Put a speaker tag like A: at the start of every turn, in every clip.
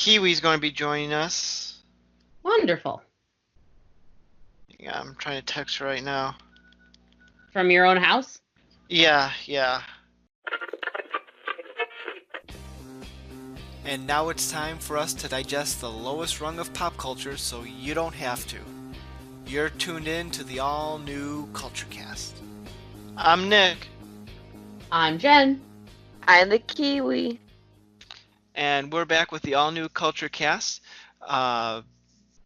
A: Kiwi's going to be joining us.
B: Wonderful.
A: Yeah, I'm trying to text her right now.
B: From your own house?
A: Yeah, yeah. And now it's time for us to digest the lowest rung of pop culture so you don't have to. You're tuned in to the all-new Culture Cast. I'm Nick,
B: I'm Jen.
C: I'm the Kiwi.
A: and we're back with the all-new Culture Cast. Uh,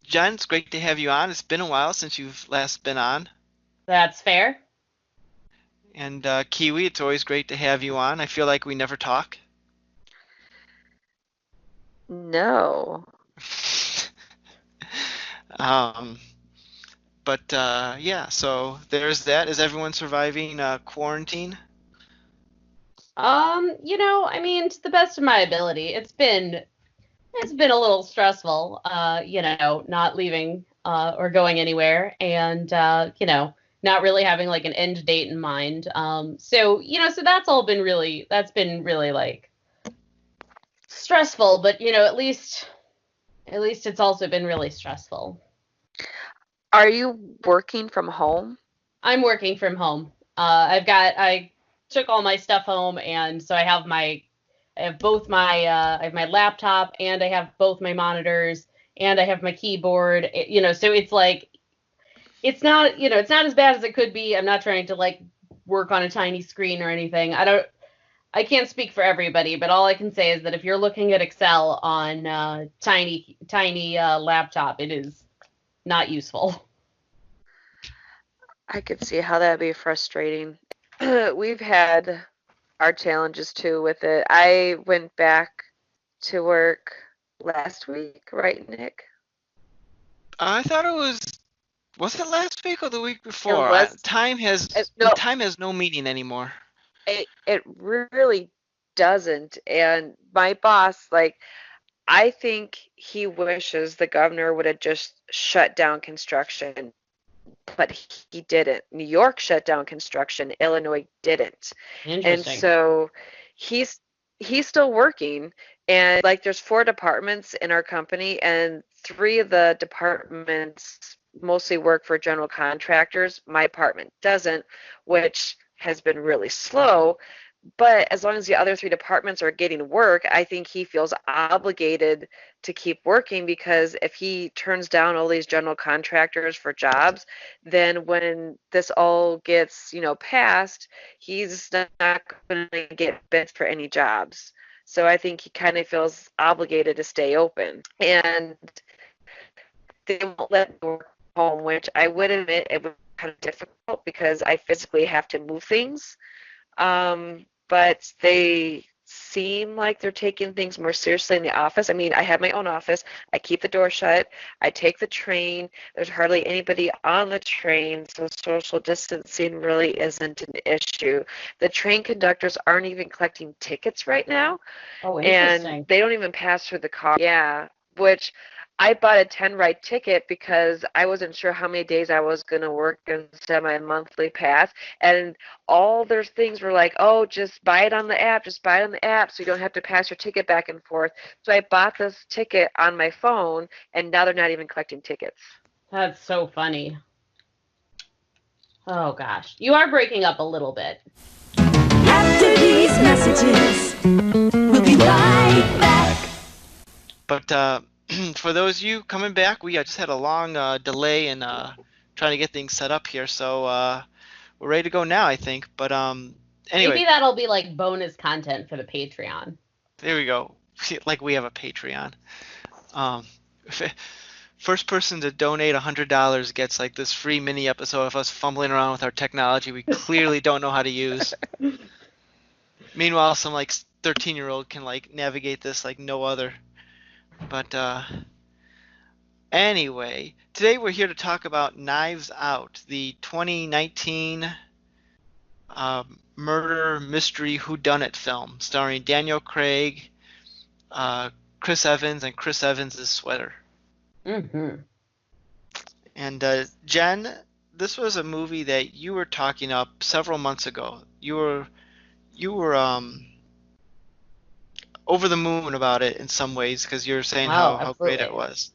A: Jen, it's great to have you on. It's been a while since you've last been on.
B: That's fair.
A: And Kiwi, it's always great to have you on. I feel like we never talk.
C: No.
A: um, but yeah, so there's that. Is everyone surviving quarantine?
B: To the best of my ability, it's been a little stressful, not leaving or going anywhere and not really having like an end date in mind. So that's been really like stressful, but at least it's also been really stressful.
C: Are you working from home?
B: I'm working from home. I took all my stuff home, and so I have both I have my laptop, and I have both my monitors, and I have my keyboard. So it's like it's not as bad as it could be. I'm not trying to like work on a tiny screen or anything. I can't speak for everybody, but all I can say is that if you're looking at Excel on tiny laptop, it is not useful.
C: I could see how that'd be frustrating. We've had our challenges too with it. I went back to work last week, right, Nick?
A: I thought was it last week or the week
C: It
A: before?
C: was no,
A: Time has no meaning anymore.
C: it really doesn't. And my boss, like, I think he wishes the governor would have just shut down construction, but he didn't. New York shut down construction, Illinois didn't. And
B: Interesting.
C: so he's he's still working, and like there's four departments in our company, and three of the departments mostly work for general contractors. My department doesn't, which has been really slow. But as long as the other three departments are getting work, I think he feels obligated to keep working, because if he turns down all these general contractors for jobs, then when this all gets, passed, he's not going to get bids for any jobs. So I think he kind of feels obligated to stay open. And they won't let me work from home, which I would admit it was kind of difficult because I physically have to move things. But they seem like they're taking things more seriously in the office. I mean, I have my own office. I keep the door shut. I take the train. There's hardly anybody on the train, so social distancing really isn't an issue. The train conductors aren't even collecting tickets right now,
B: Oh,
C: and
B: interesting.
C: they don't even pass through the car. Yeah, which I bought a 10 ride ticket because I wasn't sure how many days I was going to work instead of my monthly pass. And all their things were like, oh, just buy it on the app, just buy it on the app so you don't have to pass your ticket back and forth. So I bought this ticket on my phone, and now they're not even collecting tickets.
B: That's so funny. Oh gosh. You are breaking up a little bit.
D: After these messages, we'll be right back.
A: But for those of you coming back, we just had a long delay in trying to get things set up here, so we're ready to go now, I think. But anyway,
B: Maybe that'll be like bonus content for the Patreon.
A: there we go. Like we have a Patreon. Um, first person to donate $100 gets like this free mini episode of us fumbling around with our technology we clearly don't know how to use. Meanwhile, some like 13-year-old can like navigate this like no other. But anyway, today we're here to talk about Knives Out, the 2019 murder mystery whodunit film starring Daniel Craig, Chris Evans, and Chris Evans' sweater.
B: Mm-hmm.
A: And Jen, this was a movie that you were talking up several months ago. You were over the moon about it in some ways because you're saying
B: Oh,
A: how great it
B: absolutely.
A: was.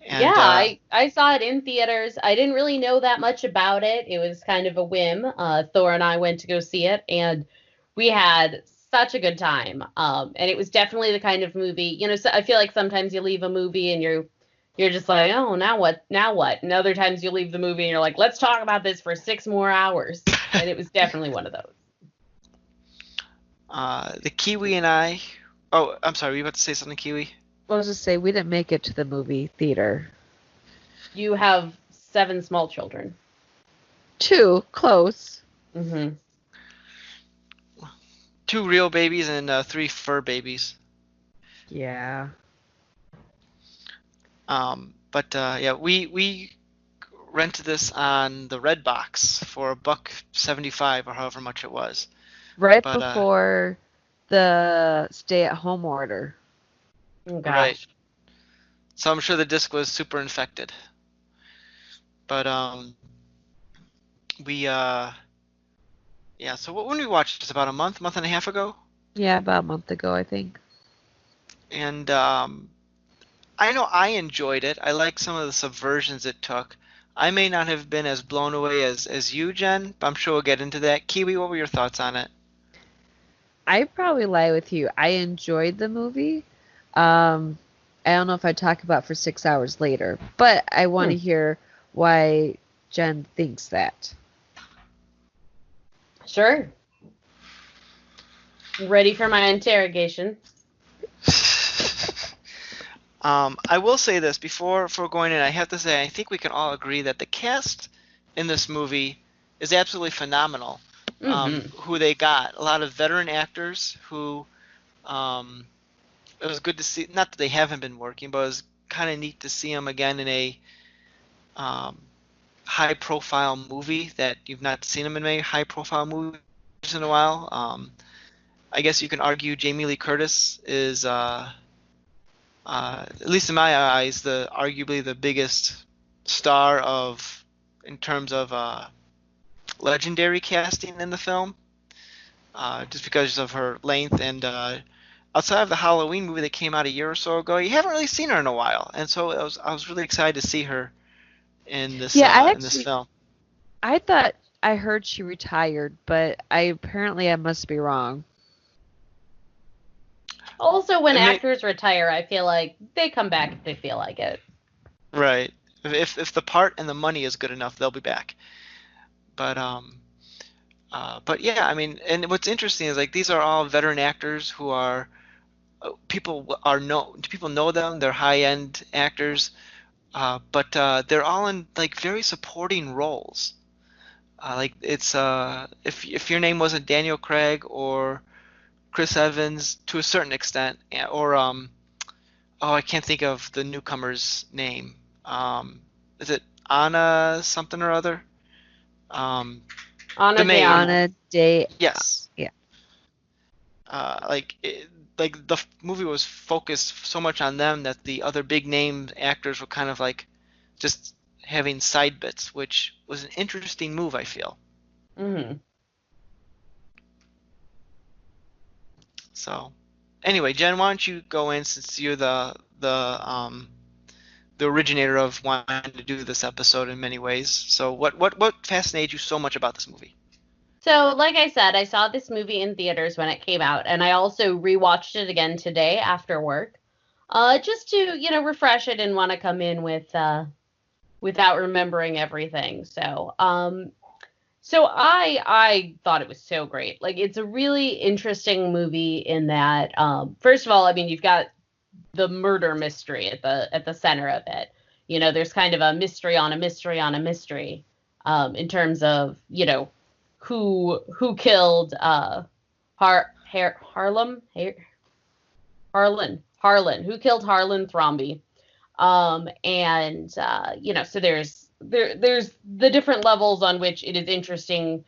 B: Yeah,
A: And
B: I saw it in theaters. I didn't really know that much about it. It was kind of a whim. Thor and I went to go see it, and we had such a good time. And it was definitely the kind of movie, so I feel like sometimes you leave a movie and you're just like, oh, now what? Now what? And other times you leave the movie and you're like, let's talk about this for 6 more hours. And it was definitely one of those.
A: the Kiwi and I. Oh, I'm sorry. Were you about to say something, Kiwi?
C: I was just say we didn't make it to the movie theater.
B: You have 7 small children.
C: 2, close.
B: Mm-hmm.
A: 2 real babies and 3 fur babies.
C: Yeah.
A: But yeah, we rented this on the Red Box for $1.75 or however much it was.
C: Right
A: But,
C: before the stay-at-home order.
B: Oh, gosh.
A: Right. So I'm sure the disc was super infected. But we yeah. So when we watched this, about a month and a half ago,
C: Yeah, about a month ago, I think.
A: and I know I enjoyed it. I like some of the subversions it took. I may not have been as blown away as you, Jen, but I'm sure we'll get into that. Kiwi, what were your thoughts on it?
C: I probably lie with you. I enjoyed the movie. I don't know if I'd talk about for 6 hours later, but I want to hear why Jen thinks that.
B: Sure. Ready for my interrogation?
A: I will say this before going in. I have to say I think we can all agree that the cast in this movie is absolutely phenomenal. Who they got, a lot of veteran actors who it was good to see. Not that they haven't been working, but it was kind of neat to see them again in a high-profile movie that you've not seen them in many high-profile movies in a while. I guess you can argue Jamie Lee Curtis is, at least in my eyes, arguably the biggest star in terms of legendary casting in the film, just because of her length and outside of the Halloween movie that came out a year or so ago, you haven't really seen her in a while, and so I was really excited to see her in this
C: Yeah,
A: in this film.
C: I thought I heard she retired, but I must be wrong.
B: Also, when actors retire, I feel like they come back if they feel like it.
A: Right. If the part and the money is good enough, they'll be back. But yeah, I mean, and what's interesting is like these are all veteran actors who are people know them. They're high-end actors, but they're all in like very supporting roles. Like it's if your name wasn't Daniel Craig or Chris Evans to a certain extent, or oh, I can't think of the newcomer's name. Is it Anna something or other?
B: Anna
C: Day.
A: Yes.
C: Yeah.
A: Like the movie was focused so much on them that the other big name actors were kind of like just having side bits, which was an interesting move, I feel.
B: Mm-hmm.
A: So, anyway, Jen, why don't you go in since you're the originator of wanting to do this episode in many ways. So, what fascinated you so much about this movie?
B: So, like I said, I saw this movie in theaters when it came out, and I also rewatched it again today after work, just to refresh. I didn't want to come in without remembering everything. So, so I thought it was so great. Like, it's a really interesting movie in that, first of all, I mean, you've got the murder mystery at the center of it. There's kind of a mystery on a mystery on a mystery, in terms of, who killed Harlan, who killed Harlan Thrombey. So there's the different levels on which it is interesting.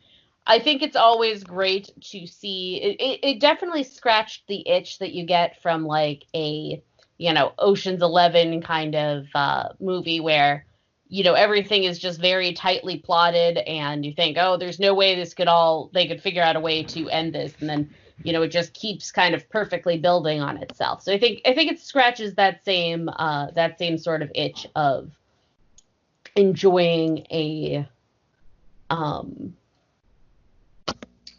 B: I think it's always great to see it definitely scratched the itch that you get from like a Ocean's 11 kind of movie where everything is just very tightly plotted and you think, oh, there's no way they could figure out a way to end this, and then it just keeps kind of perfectly building on itself. So I think it scratches that same sort of itch of enjoying a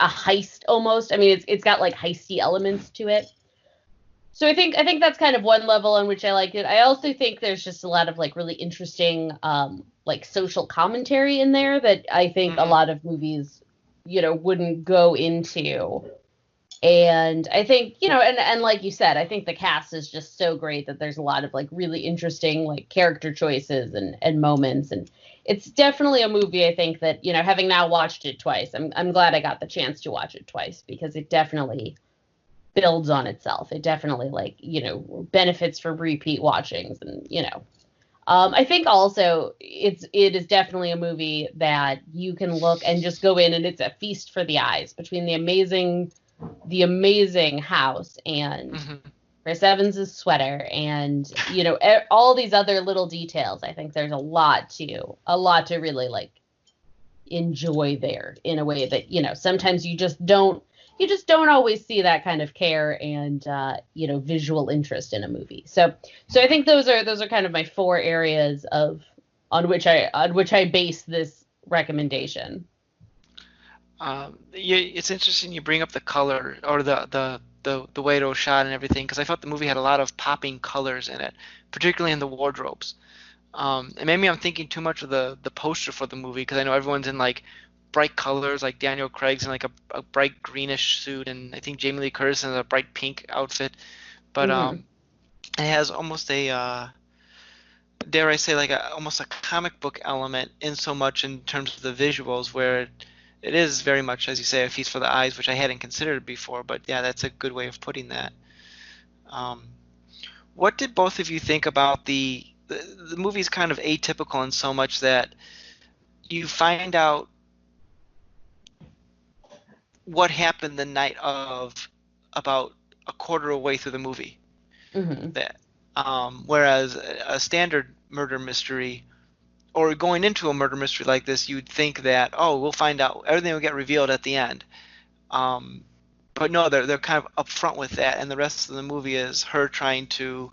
B: heist almost. I mean, it's got like heisty elements to it. So I think that's kind of one level on which I like it. I also think there's just a lot of like really interesting like social commentary in there that I think a lot of movies, wouldn't go into. And I think, and like you said, I think the cast is just so great that there's a lot of like really interesting like character choices and moments. And it's definitely a movie, I think, that, having now watched it twice, I'm glad I got the chance to watch it twice, because it definitely builds on itself. It definitely like, benefits from repeat watchings. And, I think also it is definitely a movie that you can look and just go in and it's a feast for the eyes between the amazing house and Chris Evans's sweater and all these other little details. I think there's a lot to really like enjoy there in a way that sometimes you just don't always see that kind of care and visual interest in a movie. So I think those are kind of my 4 areas on which I base this recommendation.
A: It's interesting you bring up the color or the way it was shot and everything, because I thought the movie had a lot of popping colors in it, particularly in the wardrobes. And maybe I'm thinking too much of the poster for the movie, because I know everyone's in like bright colors, like Daniel Craig's in like a bright greenish suit, and I think Jamie Lee Curtis in a bright pink outfit. But it has almost a dare I say like almost a comic book element in so much in terms of the visuals, where it is very much, as you say, a feast for the eyes, which I hadn't considered before. But yeah, that's a good way of putting that. What did both of you think about the movie's kind of atypical in so much that you find out what happened the night of about a quarter of the way through the movie. That whereas a standard murder mystery, or going into a murder mystery like this, you'd think that, oh, we'll find out, everything will get revealed at the end. But no, they're kind of upfront with that, and the rest of the movie is her trying to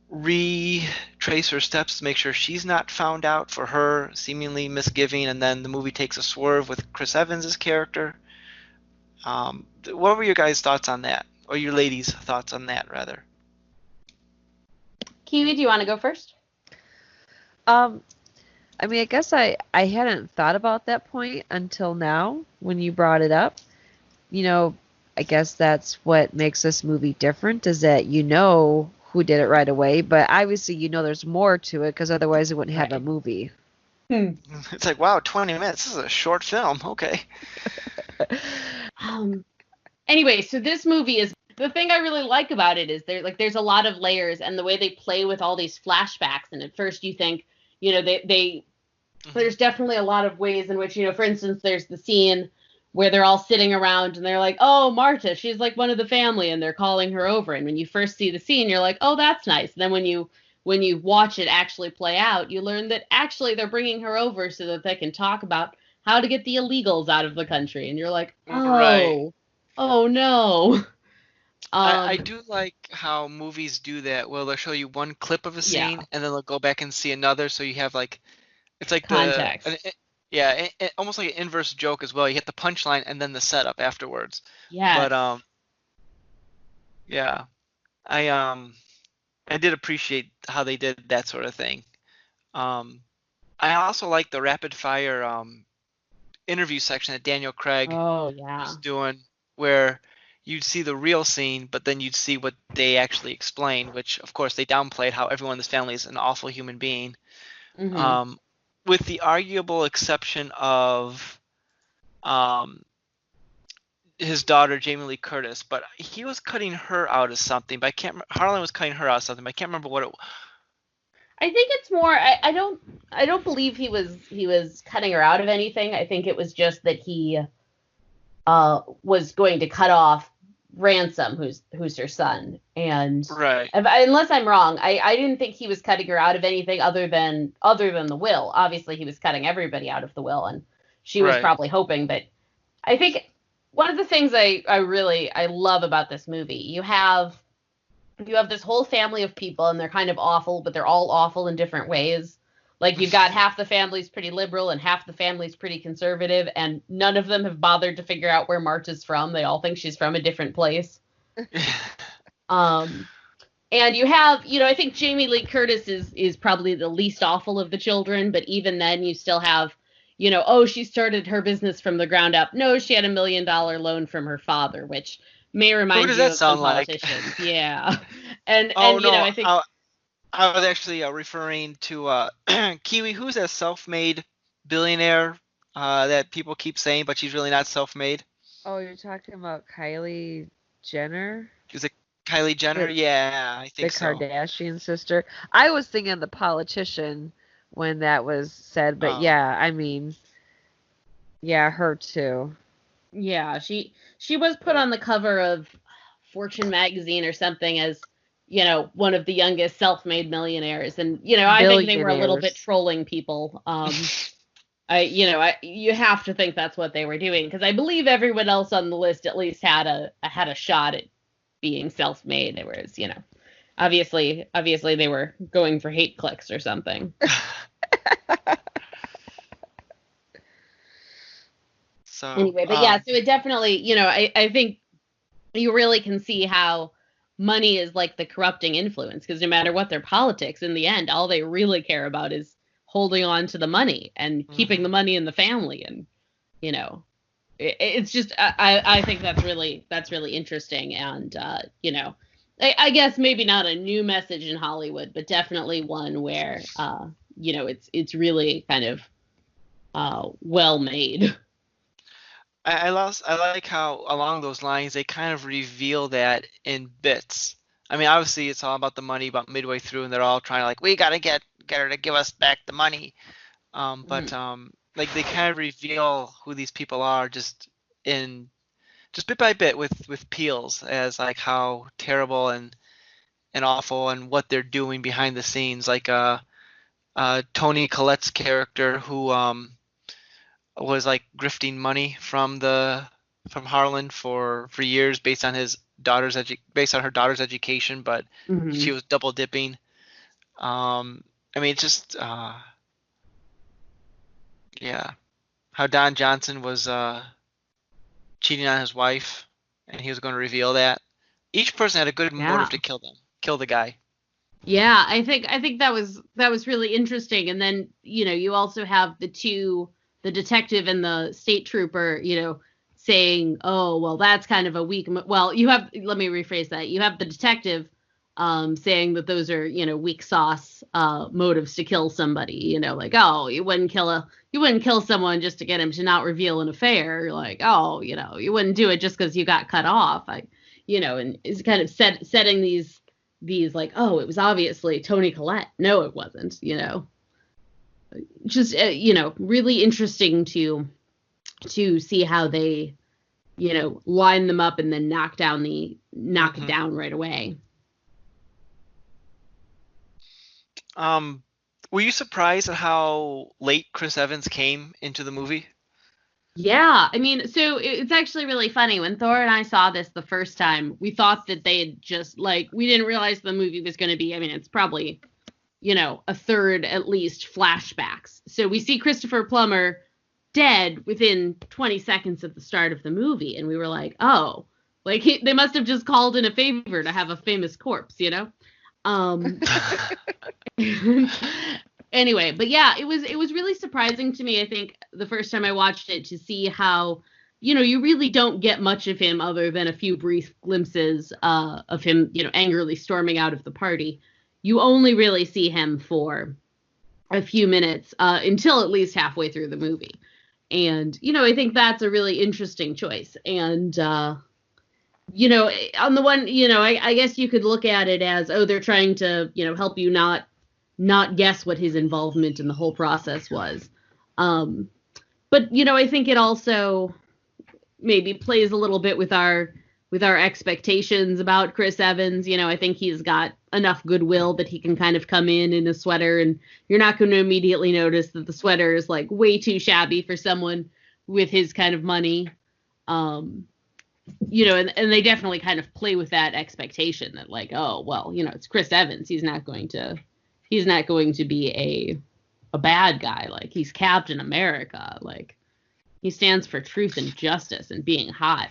A: retrace her steps to make sure she's not found out, for her seemingly misgiving, and then the movie takes a swerve with Chris Evans' character. What were your guys' thoughts on that, or your ladies' thoughts on that, rather?
B: Kiwi, do you want to go first?
C: I mean, I guess I hadn't thought about that point until now when you brought it up. I guess that's what makes this movie different, is that who did it right away, but obviously there's more to it, because otherwise it wouldn't have a movie.
A: It's like, wow, 20 minutes. This is a short film. Okay.
B: Anyway, so this movie is, the thing I really like about it is there's a lot of layers, and the way they play with all these flashbacks. And at first you think, there's definitely a lot of ways in which, for instance, there's the scene where they're all sitting around and they're like, oh, Marta, she's like one of the family, and they're calling her over. And when you first see the scene, you're like, oh, that's nice. And then when you watch it actually play out, you learn that actually they're bringing her over so that they can talk about how to get the illegals out of the country. And you're like, oh,
A: right.
B: Oh no.
A: I do like how movies do that. Well, they'll show you one clip of a scene, and then they'll go back and see another, so you have like, it's like
B: context.
A: Almost like an inverse joke as well. You hit the punchline and then the setup afterwards.
B: Yeah.
A: But I did appreciate how they did that sort of thing. I also like the rapid fire interview section that Daniel Craig was doing, where you'd see the real scene, but then you'd see what they actually explained, which of course they downplayed how everyone in this family is an awful human being. With the arguable exception of his daughter, Jamie Lee Curtis, but he was cutting her out as something, but I can't remember. Harlan was cutting her out as something, but I can't remember what it was.
B: I think it's more, I don't believe he was cutting her out of anything. I think it was just that he was going to cut off Ransom, who's her son, and unless I'm wrong, I didn't think he was cutting her out of anything other than the will. Obviously, he was cutting everybody out of the will, and she was probably hoping. But I think one of the things I love about this movie, you have this whole family of people, and they're kind of awful, but they're all awful in different ways. Like, you've got half the family's pretty liberal and half the family's pretty conservative, and none of them have bothered to figure out where Marta's from. They all think she's from a different place. And you have, I think Jamie Lee Curtis is probably the least awful of the children, but even then you still have, oh, she started her business from the ground up. No, she had $1 million loan from her father, which may remind you of some politicians. Yeah. And
A: no,
B: I think
A: I was actually referring to Kiwi, who's a self-made billionaire that people keep saying, but she's really not self-made.
C: Oh, you're talking about Kylie Jenner?
A: Is it Kylie Jenner? Yeah, I think so.
C: The Kardashian sister. I was thinking the politician when that was said, but yeah, I mean, yeah, her too.
B: Yeah, she was put on the cover of Fortune magazine or something as, one of the youngest self-made millionaires, and I think they were a little bit trolling people. You have to think that's what they were doing, because I believe everyone else on the list at least had a shot at being self-made, whereas obviously they were going for hate clicks or something.
A: So
B: anyway, but yeah, so it definitely, I think you really can see how money is like the corrupting influence, because no matter what their politics, in the end, all they really care about is holding on to the money and keeping the money in the family. And, it's just, I think that's really interesting. And, I guess maybe not a new message in Hollywood, but definitely one where, it's really kind of well made.
A: I like how along those lines they kind of reveal that in bits. I mean, obviously it's all about the money about midway through, and they're all trying to like, we gotta get her to give us back the money. But like they kind of reveal who these people are just bit by bit with peels as like how terrible and awful and what they're doing behind the scenes. Like Tony Collette's character who was like grifting money from Harlan for years based on her daughter's education, but she was double dipping. I mean, just yeah, how Don Johnson was cheating on his wife, and he was going to reveal that. Each person had a good motive to kill the guy.
B: Yeah, I think that was really interesting. And then you also have the detective and the state trooper, saying, oh, well, that's kind of a weak, well, let me rephrase that. You have the detective saying that those are, weak sauce motives to kill somebody, like, oh, you wouldn't kill someone just to get him to not reveal an affair. You're like, oh, you wouldn't do it just because you got cut off. And it's kind of setting these like, oh, it was obviously Tony Collette. No, it wasn't, just really interesting to see how they line them up and then knock it down right away.
A: Were you surprised at how late Chris Evans came into the movie?
B: Yeah, I mean, so it's actually really funny. When Thor and I saw this the first time, we thought that they had just we didn't realize the movie was going to be, I mean, it's probably a third at least flashbacks. So we see Christopher Plummer dead within 20 seconds at the start of the movie. And we were like, oh, they must have just called in a favor to have a famous corpse, Anyway, but yeah, it was really surprising to me, I think, the first time I watched it, to see how, you really don't get much of him other than a few brief glimpses of him, angrily storming out of the party. You only really see him for a few minutes until at least halfway through the movie. And, I think that's a really interesting choice. And, on the one, I guess you could look at it as, oh, they're trying to, help you not guess what his involvement in the whole process was. But, I think it also maybe plays a little bit with our expectations about Chris Evans. I think he's got enough goodwill that he can kind of come in a sweater, and you're not going to immediately notice that the sweater is way too shabby for someone with his kind of money. And they definitely kind of play with that expectation that like, oh, well, it's Chris Evans. He's not going to be a bad guy. Like, he's Captain America. Like, he stands for truth and justice and being hot.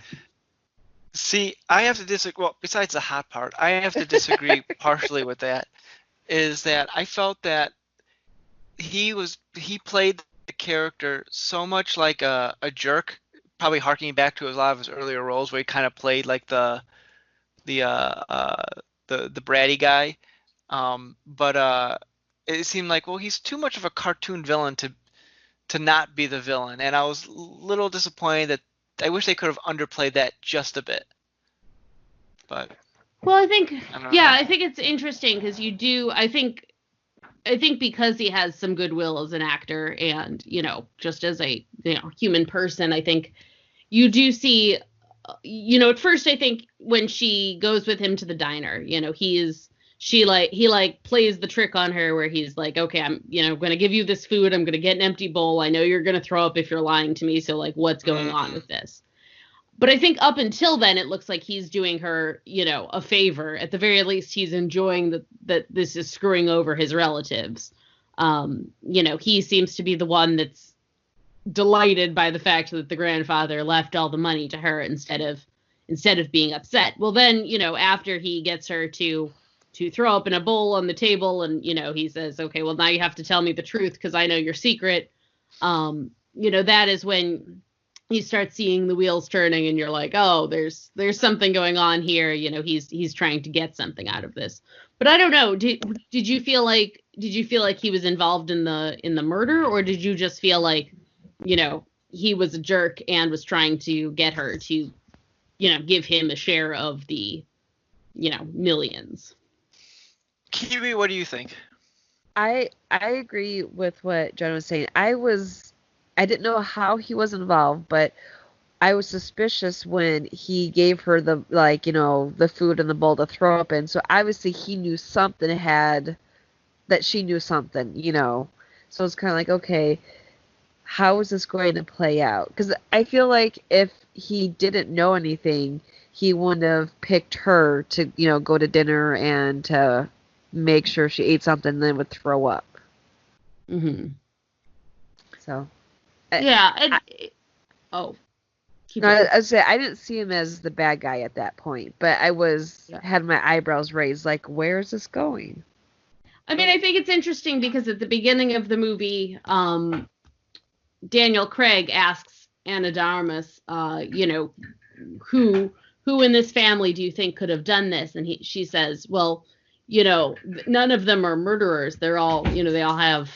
A: See, I have to disagree. Well, besides the hot part, I have to disagree partially with that. Is that I felt that he played the character so much like a jerk, probably harkening back to a lot of his earlier roles where he kind of played like the bratty guy. But it seemed like, well, he's too much of a cartoon villain to not be the villain, and I was a little disappointed that I wish they could have underplayed that just a bit. But
B: well, I think
A: know.
B: I think it's interesting because I think because he has some goodwill as an actor and just as a human person, I think you do see at first I think when she goes with him to the diner, he plays the trick on her where he's like, okay, I'm going to give you this food. I'm going to get an empty bowl. I know you're going to throw up if you're lying to me. So like, what's going on with this? But I think up until then, it looks like he's doing her, a favor. At the very least, he's enjoying that this is screwing over his relatives. He seems to be the one that's delighted by the fact that the grandfather left all the money to her instead of being upset. Well, then, after he gets her to throw up in a bowl on the table and, he says, okay, well, now you have to tell me the truth because I know your secret. That is when you start seeing the wheels turning and you're like, oh, there's something going on here. He's trying to get something out of this. But I don't know. Did you feel like he was involved in the murder, or did you just feel like, he was a jerk and was trying to get her to, give him a share of the, millions?
A: Kiwi, what do you think?
C: I agree with what Jen was saying. I didn't know how he was involved, but I was suspicious when he gave her the food and the bowl to throw up in. So obviously he knew something that she knew something, So it's kind of like, okay, how is this going to play out? Because I feel like if he didn't know anything, he wouldn't have picked her to, go to dinner and to make sure she ate something and then would throw up.
B: Mm-hmm.
C: So.
B: Yeah.
C: I would say I didn't see him as the bad guy at that point, but I had my eyebrows raised, like, where is this going?
B: I mean, I think it's interesting because at the beginning of the movie, Daniel Craig asks Anna de Armas, who in this family do you think could have done this? And she says, well, none of them are murderers. They're all, they all have.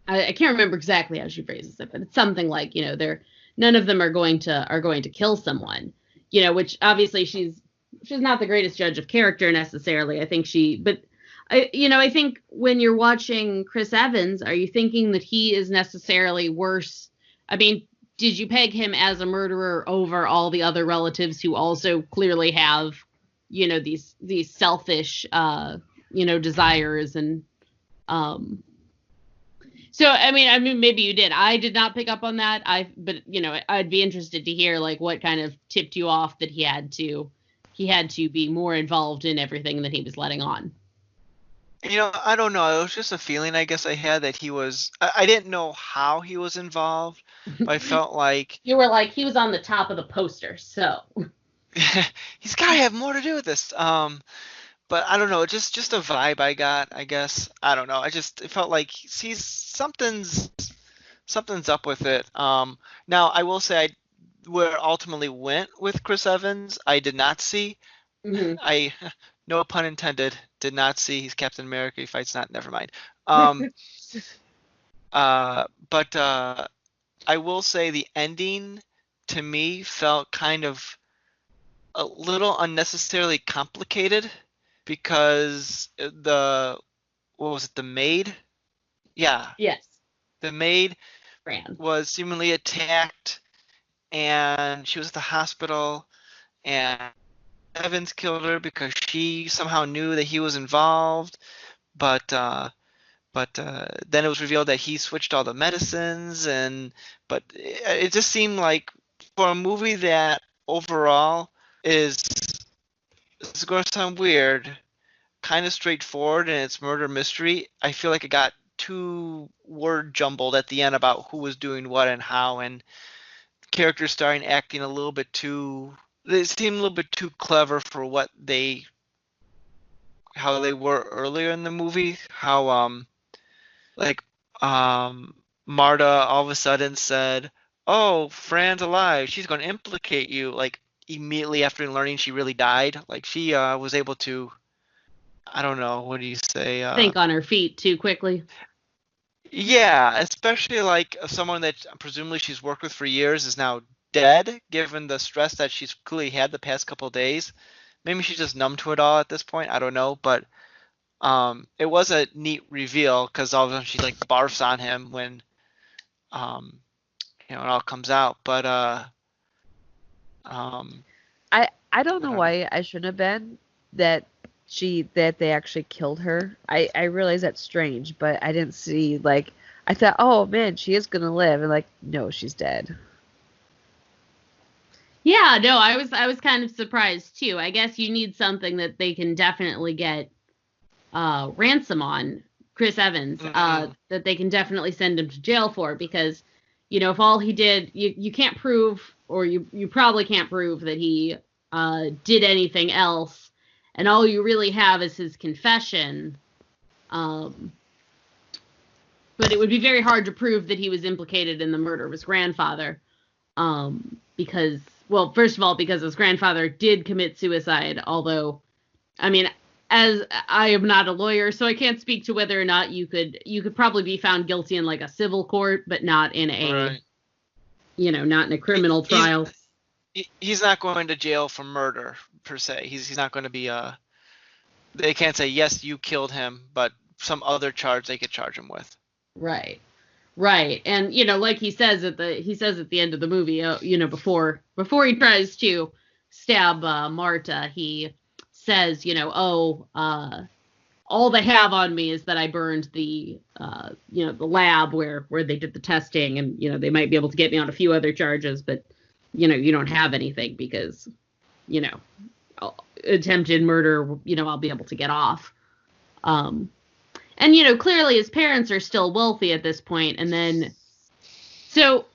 B: I can't remember exactly how she phrases it, but it's something like, none of them are going to kill someone, which obviously she's not the greatest judge of character necessarily. I think I think when you're watching Chris Evans, are you thinking that he is necessarily worse? I mean, did you peg him as a murderer over all the other relatives who also clearly have, these selfish, desires and, So I mean, maybe you did. I did not pick up on that. But I'd be interested to hear like what kind of tipped you off that he had to be more involved in everything that he was letting on.
A: I don't know. It was just a feeling I guess I had that he was. I didn't know how he was involved, but I felt like
B: you were like he was on the top of the poster. So
A: he's got to have more to do with this. But I don't know, just a vibe I got, I guess. I don't know. It felt like something's up with it. Now I will say where it ultimately went with Chris Evans, I did not see.
B: Mm-hmm.
A: I no pun intended, did not see. He's Captain America, he fights not, never mind. But I will say the ending to me felt kind of a little unnecessarily complicated. Because what was it, the maid? Yeah.
B: Yes.
A: The maid
B: Fran
A: was seemingly attacked, and she was at the hospital, and Evans killed her because she somehow knew that he was involved, but then it was revealed that he switched all the medicines, but it just seemed like for a movie that overall is, this is going to sound weird, kind of straightforward in its murder mystery, I feel like it got too word jumbled at the end about who was doing what and how, and characters starting acting a little bit too. They seem a little bit too clever for how they were earlier in the movie. How like Marta all of a sudden said, "Oh, Fran's alive. She's going to implicate you." Like immediately after learning she really died. Like she was able to, I don't know, what do you say?
B: Think on her feet too quickly.
A: Yeah, especially like someone that presumably she's worked with for years is now dead, given the stress that she's clearly had the past couple of days. Maybe she's just numb to it all at this point. I don't know, but it was a neat reveal because all of a sudden she like barfs on him when um, it all comes out. But
C: I don't know
A: whatever.
C: why I shouldn't have been that they actually killed her. I realize that's strange, but I didn't see, like, I thought, oh man, she is gonna live, and like, no, she's dead.
B: Yeah, no, I was kind of surprised too. I guess you need something that they can definitely get ransom on, Chris Evans, that they can definitely send him to jail for, because if all he did, you can't prove, or you probably can't prove that he did anything else, and all you really have is his confession. But it would be very hard to prove that he was implicated in the murder of his grandfather, because, well, first of all, because his grandfather did commit suicide, although, I mean, as I am not a lawyer, so I can't speak to whether or not you could probably be found guilty in like a civil court, but not in a,
A: Right.
B: Not in a criminal trial.
A: He's not going to jail for murder per se. He's not going to be they can't say yes you killed him, but some other charge they could charge him with.
B: Right. And like he says at the end of the movie, before he tries to stab Marta, he says, all they have on me is that I burned the the lab where they did the testing, and they might be able to get me on a few other charges, but you don't have anything because attempted murder, I'll be able to get off. And clearly his parents are still wealthy at this point, and then so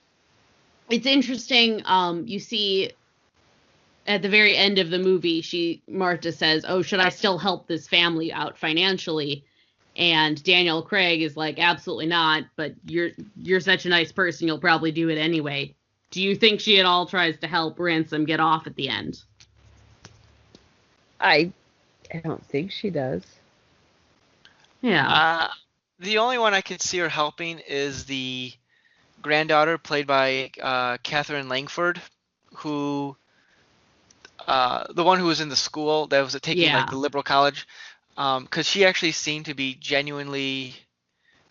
B: it's interesting, you see at the very end of the movie, Marta says, "Oh, should I still help this family out financially?" And Daniel Craig is like, "Absolutely not, but you're such a nice person, you'll probably do it anyway." Do you think she at all tries to help Ransom get off at the end?
C: I don't think she does.
B: Yeah.
A: The only one I could see her helping is the granddaughter, played by Catherine Langford, who the one who was in the school that was taking like the liberal college, because she actually seemed to be genuinely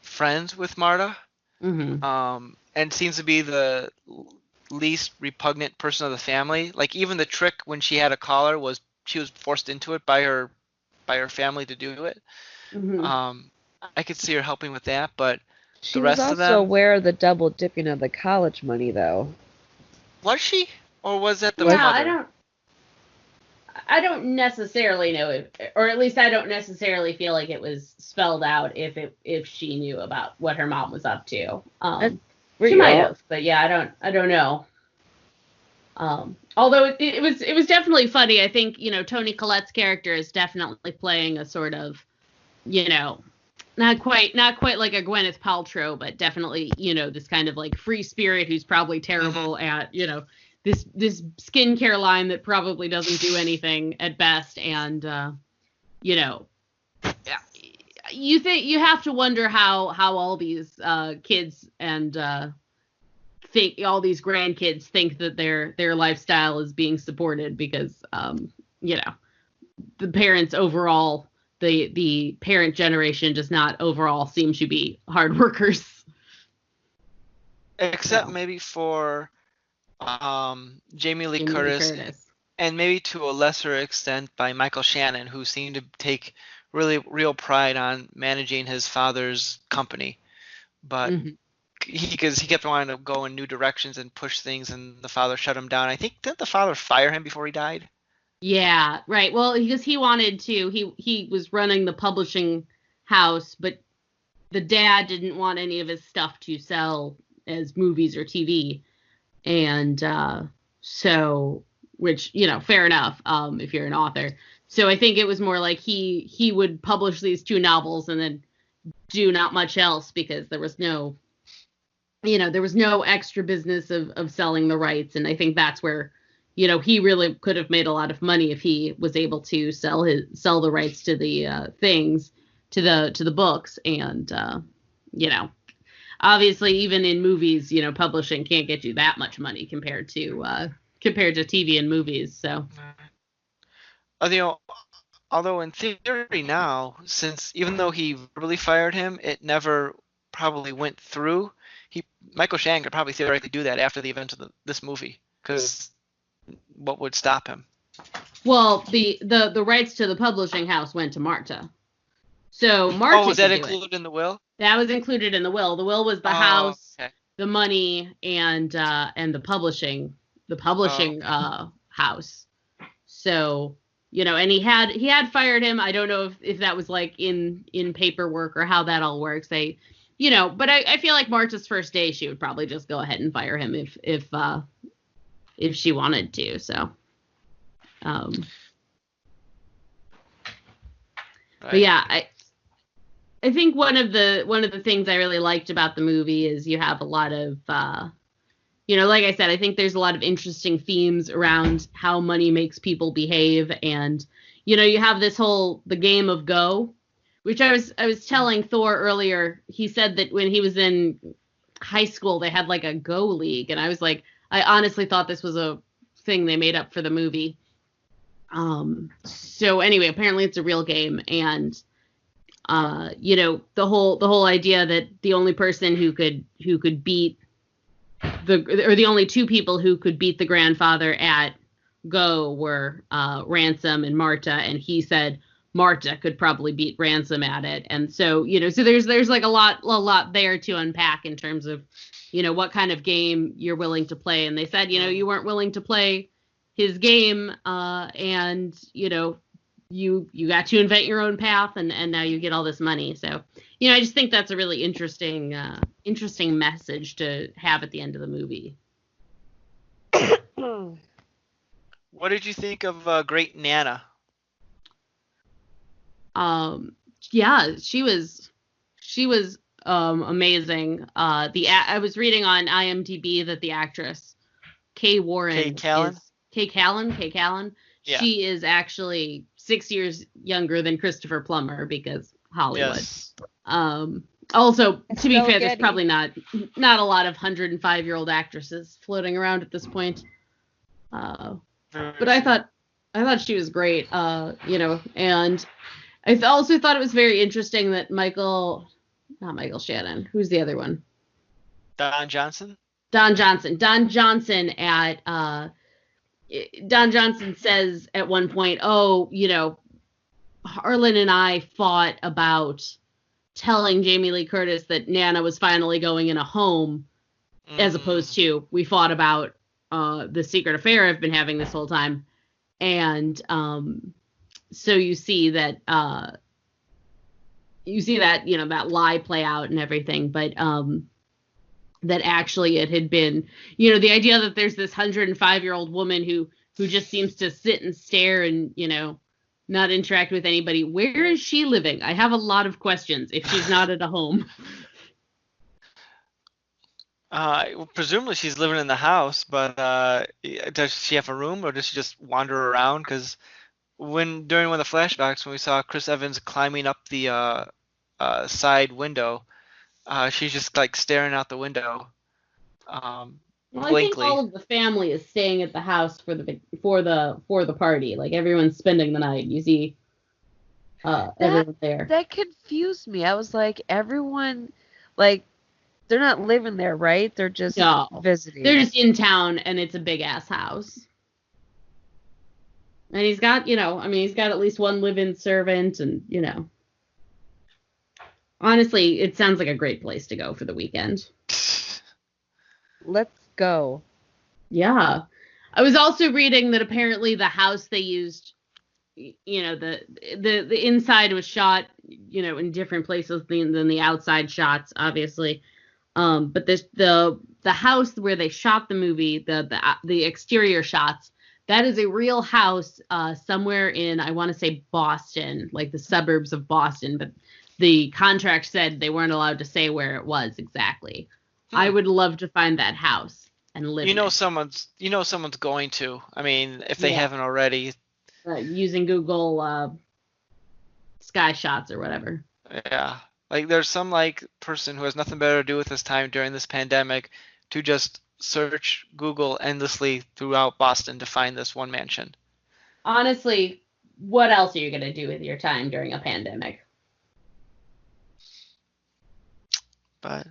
A: friends with Marta, and seems to be the least repugnant person of the family. Like even the trick when she had a collar was she was forced into it by her family to do it. I could see her helping with that, but
C: She
A: the
C: was
A: rest of
C: also
A: them,
C: aware of the double dipping of the college money, though.
A: was she, or was that the
B: Yeah,
A: mother?
B: I don't necessarily know if, or at least I don't necessarily feel like it was spelled out if she knew about what her mom was up to. She might have, but yeah, I don't know. Although it was definitely funny. I think Toni Collette's character is definitely playing a sort of not quite like a Gwyneth Paltrow, but definitely this kind of like free spirit who's probably terrible at this skincare line that probably doesn't do anything at best, and you have to wonder how all these kids and think all these grandkids think that their lifestyle is being supported, because the parents overall, the parent generation does not overall seem to be hard workers,
A: Except maybe for Jamie Lee Curtis, and maybe to a lesser extent by Michael Shannon, who seemed to take real pride on managing his father's company. But because he kept wanting to go in new directions and push things, and the father shut him down. I think, didn't the father fire him before he died?
B: Yeah, right. Well, because he wanted to, he was running the publishing house, but the dad didn't want any of his stuff to sell as movies or TV, and so, which, fair enough, if you're an author. So I think it was more like he would publish these 2 novels and then do not much else, because there was no extra business of selling the rights. And I think that's where, he really could have made a lot of money if he was able to sell the rights to the things, to the books. And, obviously even in movies, publishing can't get you that much money compared to TV and movies. So.
A: Although in theory now, since even though he verbally fired him, it never probably went through. Michael Shannon could probably theoretically do that after the event of this movie, because what would stop him?
B: Well, the rights to the publishing house went to Marta. So Marta.
A: Oh, was that included in the will?
B: That was included in the will. The will was the house, okay, the money, and the publishing house. So, and he had fired him. I don't know if that was like in paperwork or how that all works. But I feel like Marta's first day, she would probably just go ahead and fire him if she wanted to. So, right. But yeah, I think one of the things I really liked about the movie is you have a lot of, like I said, I think there's a lot of interesting themes around how money makes people behave. And, you have the game of Go, which I was telling Thor earlier. He said that when he was in high school, they had like a Go league. And I was like, I honestly thought this was a thing they made up for the movie. So anyway, apparently it's a real game. And, the whole idea that the only person who could beat the only 2 people who could beat the grandfather at Go were Ransom and Marta, and he said Marta could probably beat Ransom at it. And so, so there's like a lot there to unpack in terms of, what kind of game you're willing to play. And they said, you weren't willing to play his game, and you got to invent your own path, and now you get all this money. So, I just think that's a really interesting message to have at the end of the movie.
A: What did you think of Great Nana?
B: Yeah, she was amazing. I was reading on IMDb that the actress Kay Callan. Yeah. She is actually 6 years younger than Christopher Plummer, because Hollywood. Yes. Also, to be fair, there's probably not a lot of 105-year-old actresses floating around at this point. But I thought she was great, and I also thought it was very interesting that not Michael Shannon, who's the other one?
A: Don Johnson
B: says at one point, Harlan and I fought about telling Jamie Lee Curtis that Nana was finally going in a home, as opposed to we fought about the secret affair I've been having this whole time. And so you see that that lie play out and everything, but that actually it had been, the idea that there's this 105-year-old woman who just seems to sit and stare and, not interact with anybody. Where is she living? I have a lot of questions if she's not at a home.
A: Presumably she's living in the house, but does she have a room, or does she just wander around? Because during one of the flashbacks, when we saw Chris Evans climbing up the side window, she's just like staring out the window.
B: Well, I think all of the family is staying at the house for the party. Like, everyone's spending the night. You see everyone there.
C: That confused me. I was like, everyone, like, they're not living there, right? They're just visiting.
B: They're just in town, and it's a big ass house. And he's got, he's got at least one live-in servant, and honestly, it sounds like a great place to go for the weekend.
C: Let's go.
B: Yeah. I was also reading that apparently the house they used, the inside was shot, in different places than the outside shots, obviously. But the house where they shot the movie, the exterior shots, that is a real house somewhere in, I want to say Boston, like the suburbs of Boston, but the contract said they weren't allowed to say where it was exactly. I would love to find that house and live in it.
A: Someone's going to. I mean, if they haven't already.
B: Using Google sky shots or whatever.
A: Yeah. Like there's some person who has nothing better to do with his time during this pandemic to just search Google endlessly throughout Boston to find this one mansion.
B: Honestly, what else are you going to do with your time during a pandemic?
A: But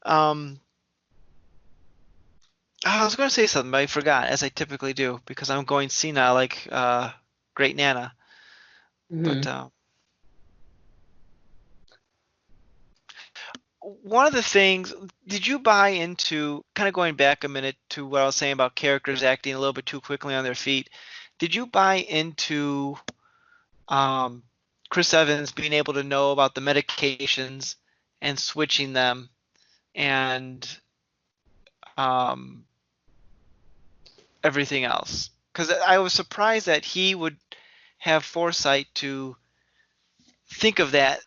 A: I was going to say something, but I forgot, as I typically do, because I'm going senile like Great Nana. But one of the things, did you buy into, kind of going back a minute to what I was saying about characters acting a little bit too quickly on their feet, did you buy into Chris Evans being able to know about the medications and switching them and everything else? Because I was surprised that he would have foresight to think of that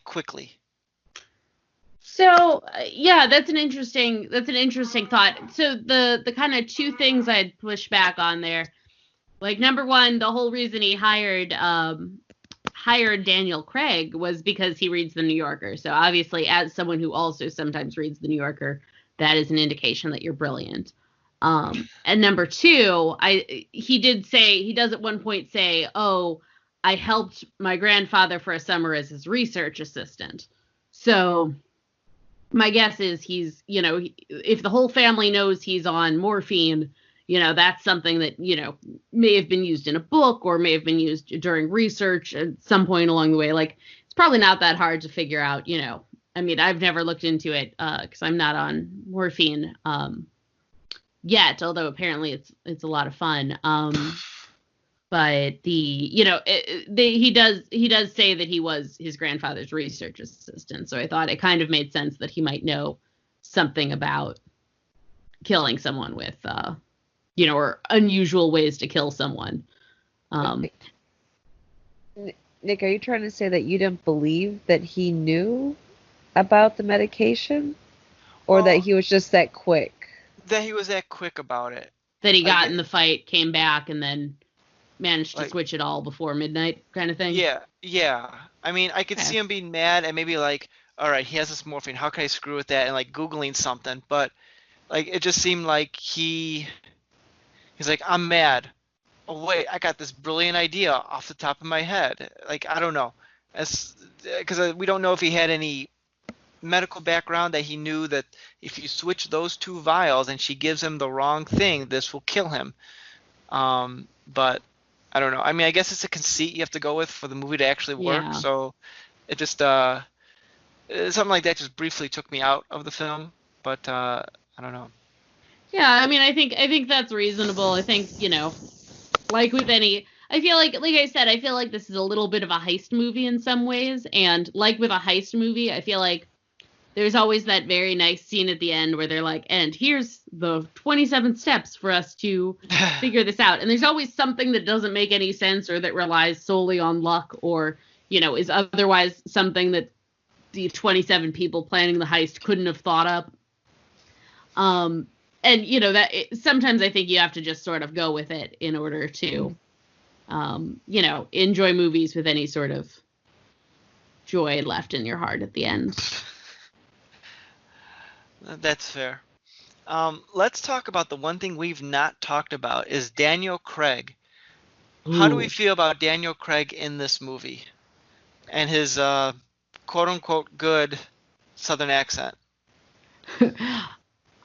A: quickly.
B: So yeah, that's an interesting thought. So the kind of two things I'd push back on there, like number one, the whole reason he hired Daniel Craig was because he reads the New Yorker. So obviously, as someone who also sometimes reads the New Yorker, that is an indication that you're brilliant. And number two, he does at one point say, "Oh, I helped my grandfather for a summer as his research assistant." So my guess is he's, if the whole family knows he's on morphine, that's something that, may have been used in a book or may have been used during research at some point along the way. Like, it's probably not that hard to figure out, I mean, I've never looked into it because I'm not on morphine yet, although apparently it's a lot of fun. But he does say that he was his grandfather's research assistant. So I thought it kind of made sense that he might know something about killing someone with, or unusual ways to kill someone.
C: Nick, are you trying to say that you didn't believe that he knew about the medication, or that he was just that quick?
A: That he was that quick about it.
B: That he got in the fight, came back, and then managed to switch it all before midnight kind of thing?
A: Yeah. I mean, I could see him being mad and maybe all right, he has this morphine. How can I screw with that? And Googling something. But it just seemed like he's like, I'm mad. Oh, wait, I got this brilliant idea off the top of my head. I don't know. Because we don't know if he had any medical background that he knew that if you switch those two vials and she gives him the wrong thing, this will kill him. But I don't know. I mean, I guess it's a conceit you have to go with for the movie to actually work. Yeah. So it just something like that just briefly took me out of the film. But I don't know.
B: Yeah, I mean, I think that's reasonable. I think, like with any, I feel like I said, I feel like this is a little bit of a heist movie in some ways. And like with a heist movie, I feel like there's always that very nice scene at the end where they're like, and here's the 27 steps for us to figure this out. And there's always something that doesn't make any sense or that relies solely on luck or, is otherwise something that the 27 people planning the heist couldn't have thought up. And, sometimes I think you have to just sort of go with it in order to, enjoy movies with any sort of joy left in your heart at the end.
A: That's fair. Let's talk about the one thing we've not talked about is Daniel Craig. Ooh. How do we feel about Daniel Craig in this movie and his quote-unquote good Southern accent?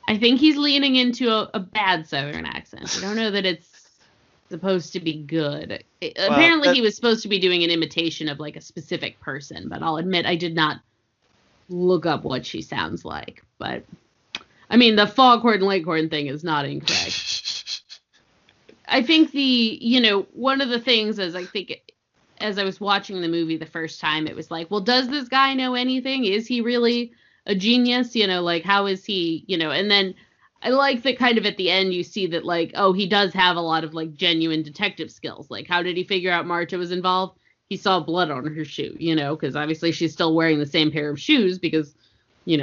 B: I think he's leaning into a bad Southern accent. I don't know that it's supposed to be good. Apparently he was supposed to be doing an imitation of a specific person, but I'll admit I did not look up what she sounds like. But I mean, the Foghorn Leghorn thing is not incorrect. I think one of the things is as I was watching the movie the first time, it was like, well, does this guy know anything? Is he really a genius? Like, how is he, and then I like that kind of at the end you see that, like, oh, he does have a lot of, like, genuine detective skills. Like, how did he figure out Marta was involved? He saw blood on her shoe, because obviously she's still wearing the same pair of shoes because,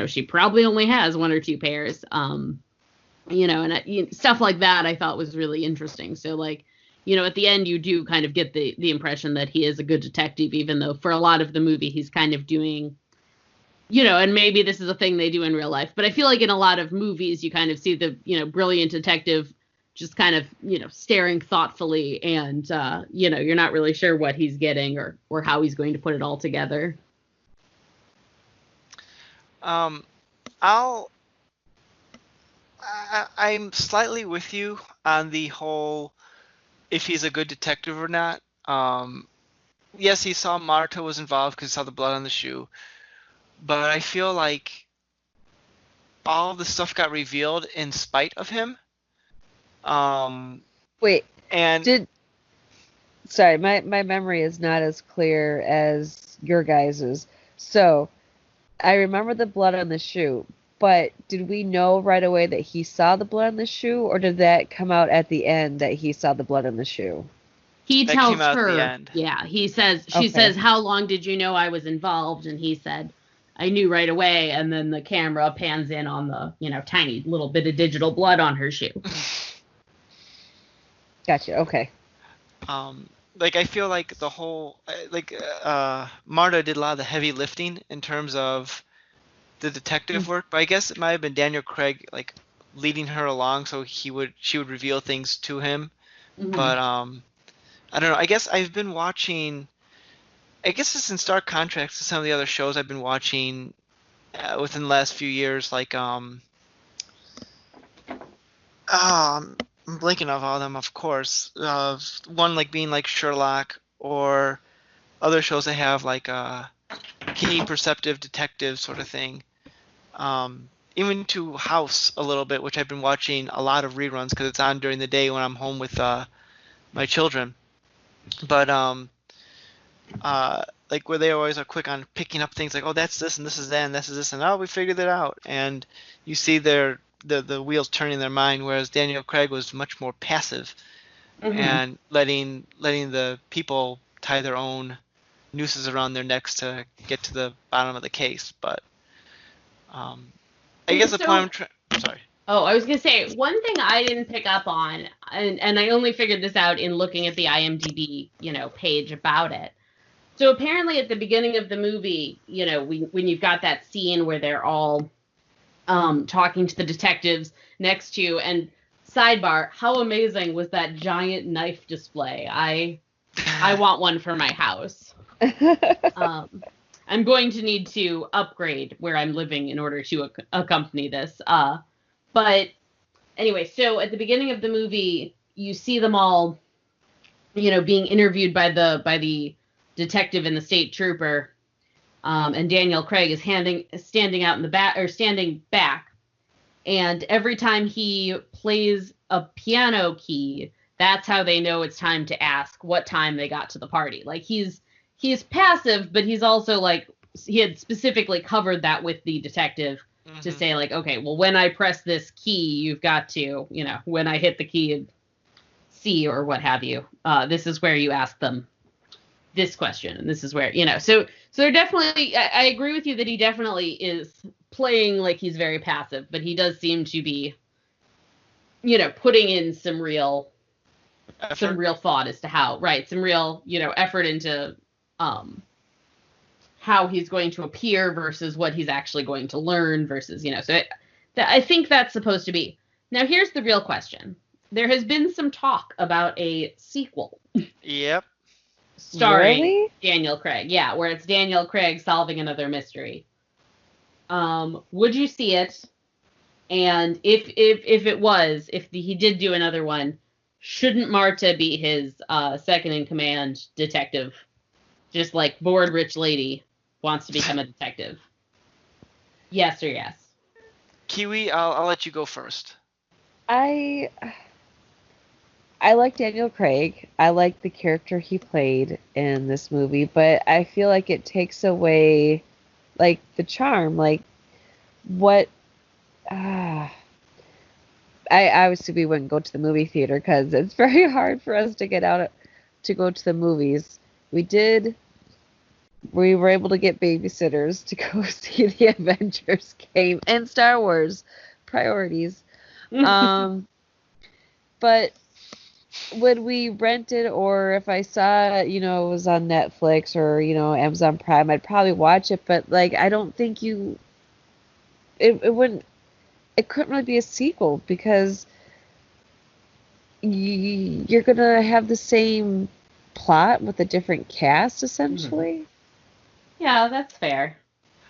B: she probably only has one or two pairs. And stuff like that I thought was really interesting. So, like, at the end you do kind of get the impression that he is a good detective, even though for a lot of the movie he's kind of doing, and maybe this is a thing they do in real life, but I feel like in a lot of movies you kind of see the, brilliant detective just kind of, staring thoughtfully and, you're not really sure what he's getting or how he's going to put it all together.
A: I'm slightly with you on the whole if he's a good detective or not. Yes, he saw Marta was involved because he saw the blood on the shoe, but I feel like all of the stuff got revealed in spite of him.
C: Wait,
A: and
C: sorry, my memory is not as clear as your guys's. So I remember the blood on the shoe, but did we know right away that he saw the blood on the shoe, or did that come out at the end that he saw the blood on the shoe?
B: He
A: That
B: tells
A: came out at
B: her,
A: the end.
B: yeah, she says, how long did you know I was involved? And he said, I knew right away. And then the camera pans in on the, tiny little bit of digital blood on her shoe.
C: Gotcha. Okay.
A: Like, I feel like the whole, Marta did a lot of the heavy lifting in terms of the detective work, but I guess it might have been Daniel Craig, like, leading her along so she would reveal things to him.
B: Mm-hmm.
A: But, I don't know. I guess I've been watching, I guess it's in stark contrast to some of the other shows I've been watching within the last few years, like, I'm blanking of all of them, of course. One like being like Sherlock, or other shows that have like a keen perceptive detective sort of thing. Even to House a little bit, which I've been watching a lot of reruns because it's on during the day when I'm home with my children. But like where they always are quick on picking up things like, oh, that's this and this is that and this is this, and oh, we figured it out, and you see the wheels turning in their mind, whereas Daniel Craig was much more passive. Mm-hmm. And letting the people tie their own nooses around their necks to get to the bottom of the case. But I guess the point sorry.
B: Oh, I was going to say, one thing I didn't pick up on, and I only figured this out in looking at the IMDb, page about it. So apparently at the beginning of the movie, when you've got that scene where they're all talking to the detectives next to you, and sidebar, how amazing was that giant knife display? I want one for my house. I'm going to need to upgrade where I'm living in order to accompany this. But anyway, so at the beginning of the movie, you see them all, being interviewed by the detective and the state trooper, and Daniel Craig is standing out in the back, or standing back, and every time he plays a piano key, that's how they know it's time to ask what time they got to the party. Like, he's passive, but he's also, like, he had specifically covered that with the detective. Mm-hmm. To say, like, okay, well, when I press this key, you've got to, when I hit the key C or what have you, this is where you ask them this question, and this is where, so they're definitely, I agree with you that he definitely is playing like he's very passive, but he does seem to be, putting in some real thought as to how, right, some real, effort into, how he's going to appear versus what he's actually going to learn versus, so I think that's supposed to be. Now, here's the real question. There has been some talk about a sequel.
A: Yep.
B: Starring Daniel Craig. Yeah, where it's Daniel Craig solving another mystery. Would you see it? And if he did do another one, shouldn't Marta be his second in command detective? Just like bored rich lady wants to become a detective. Yes or yes?
A: Kiwi, I'll let you go first.
E: I like Daniel Craig. I like the character he played in this movie, but I feel like it takes away like the charm, like what I obviously we wouldn't go to the movie theater because it's very hard for us to get out to go to the movies. We were able to get babysitters to go see the Avengers game and Star Wars priorities. But when we rented or if I saw, it was on Netflix or, Amazon Prime, I'd probably watch it. But like, I don't think it couldn't really be a sequel because you're going to have the same plot with a different cast essentially.
B: Yeah, that's fair.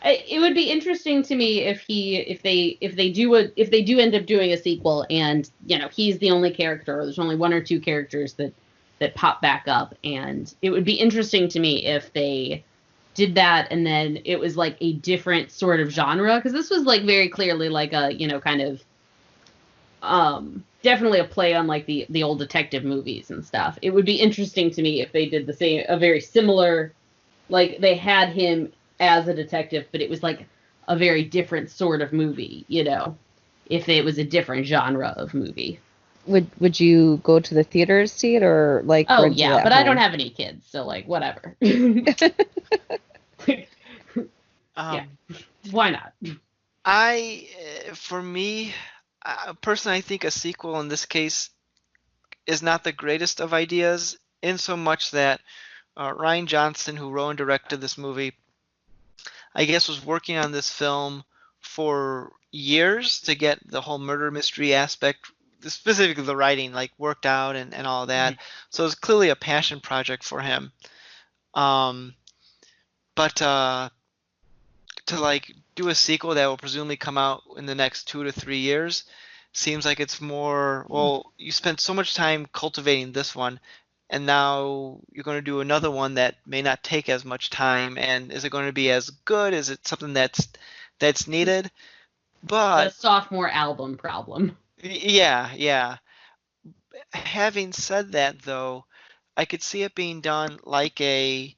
B: It would be interesting to me if they do end up doing a sequel and he's the only character or there's only one or two characters that pop back up, and it would be interesting to me if they did that and then it was like a different sort of genre, because this was like very clearly like a kind of definitely a play on like the old detective movies and stuff. It would be interesting to me if they did a very similar, like they had him as a detective, but it was like a very different sort of movie, if it was a different genre of movie.
E: Would you go to the theater to see it or like?
B: Oh yeah, but
E: home?
B: I don't have any kids, so like whatever. Yeah, why not?
A: For me, personally, I think a sequel in this case is not the greatest of ideas, in so much that Rian Johnson, who wrote and directed this movie, I guess was working on this film for years to get the whole murder mystery aspect, specifically the writing, like worked out and all that. Mm-hmm. So it's clearly a passion project for him. But to like do a sequel that will presumably come out in the next 2 to 3 years seems like it's more, well, you spent so much time cultivating this one, and now you're going to do another one that may not take as much time, and is it going to be as good? Is it something that's needed? But
B: a sophomore album problem.
A: Yeah. Having said that, though, I could see it being done like an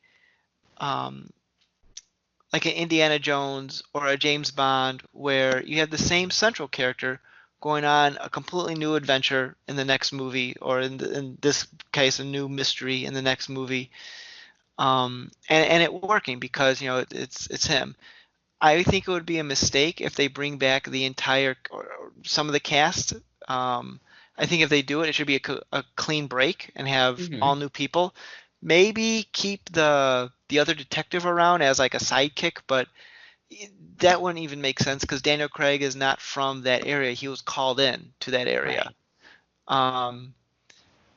A: Indiana Jones or a James Bond, where you have the same central character going on a completely new adventure in the next movie, or in this case, a new mystery in the next movie, and it working because it's him. I think it would be a mistake if they bring back the entire or some of the cast. I think if they do it, it should be a clean break and have all new people. Maybe keep the other detective around as like a sidekick, but that wouldn't even make sense because Daniel Craig is not from that area. He was called in to that area. Right.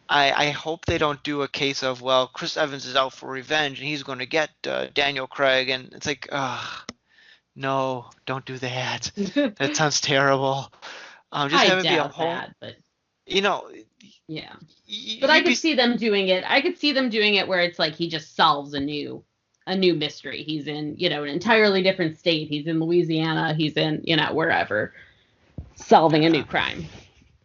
A: I hope they don't do a case of, well, Chris Evans is out for revenge and he's going to get Daniel Craig, and it's like, no, don't do that. That sounds terrible. Just have it be a whole. That, but
B: yeah. But I could see them doing it. I could see them doing it where it's like he just solves a new mystery. He's in, an entirely different state. He's in Louisiana. He's in, wherever, solving a new crime.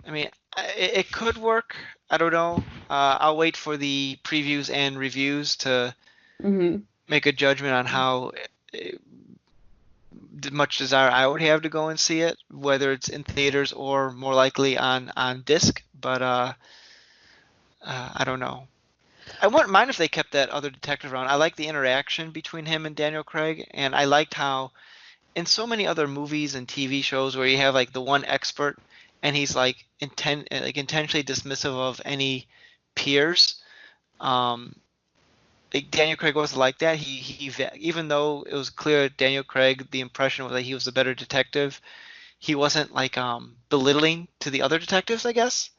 A: I mean, it could work. I don't know. I'll wait for the previews and reviews to make a judgment on how much desire I would have to go and see it, whether it's in theaters or more likely on disc. But I don't know. I wouldn't mind if they kept that other detective around. I like the interaction between him and Daniel Craig, and I liked how in so many other movies and TV shows where you have like the one expert and he's like intentionally dismissive of any peers. Daniel Craig wasn't like that. He even though it was clear Daniel Craig, the impression was that he was a better detective, he wasn't like belittling to the other detectives, I guess,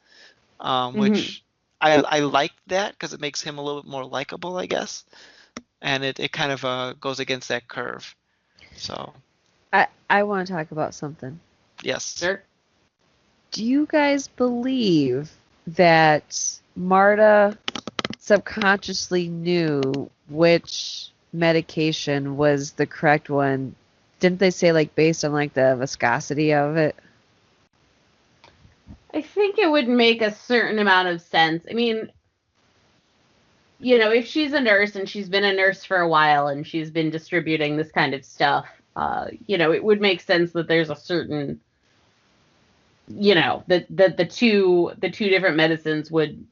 A: which I like that because it makes him a little bit more likable, I guess, and it kind of goes against that curve. So
E: I want to talk about something.
A: Yes.
B: Sure.
E: Do you guys believe that Marta subconsciously knew which medication was the correct one didn't they say like based on like the viscosity of it?
B: I think it would make a certain amount of sense. I mean, if she's a nurse and she's been a nurse for a while and she's been distributing this kind of stuff, it would make sense that there's a certain, that the two different medicines would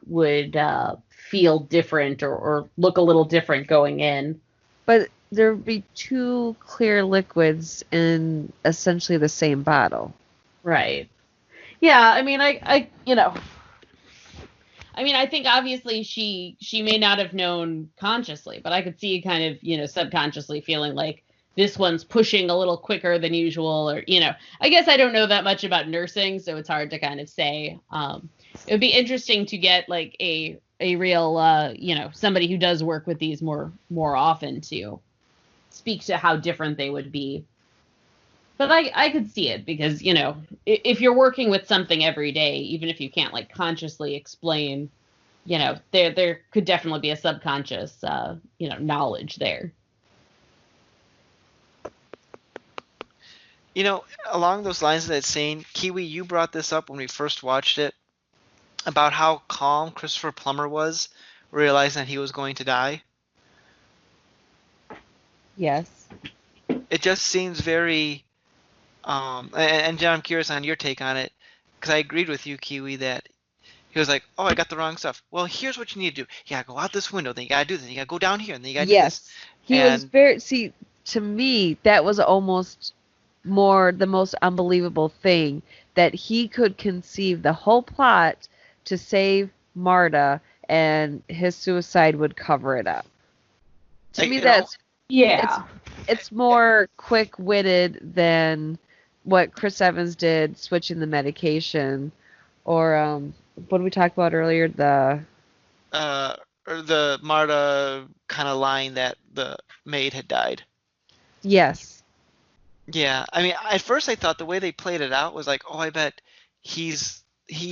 B: feel different or look a little different going in.
E: But there would be two clear liquids in essentially the same bottle.
B: Right. Yeah, I mean, I think obviously she may not have known consciously, but I could see kind of, subconsciously feeling like this one's pushing a little quicker than usual, or, I guess I don't know that much about nursing, so it's hard to kind of say. It would be interesting to get like a real, somebody who does work with these more often to speak to how different they would be. But I could see it because, if you're working with something every day, even if you can't like consciously explain, there could definitely be a subconscious, knowledge there.
A: Along those lines of that scene, Kiwi, you brought this up when we first watched it about how calm Christopher Plummer was, realizing that he was going to die.
E: Yes.
A: It just seems very... and John, I'm curious on your take on it, because I agreed with you, Kiwi, that he was like, oh, I got the wrong stuff. Well, here's what you need to do. You gotta go out this window, then you gotta do this, you gotta go down here, and then you gotta do this.
E: He was very... See, to me, that was almost the most unbelievable thing, that he could conceive the whole plot to save Marta, and his suicide would cover it up. To me, that's...
B: Yeah.
E: It's more quick-witted than what Chris Evans did, switching the medication, or what did we talk about earlier?
A: Or the Marta kind of line that the maid had died.
E: Yes.
A: Yeah, I mean, at first I thought the way they played it out was like, oh, I bet he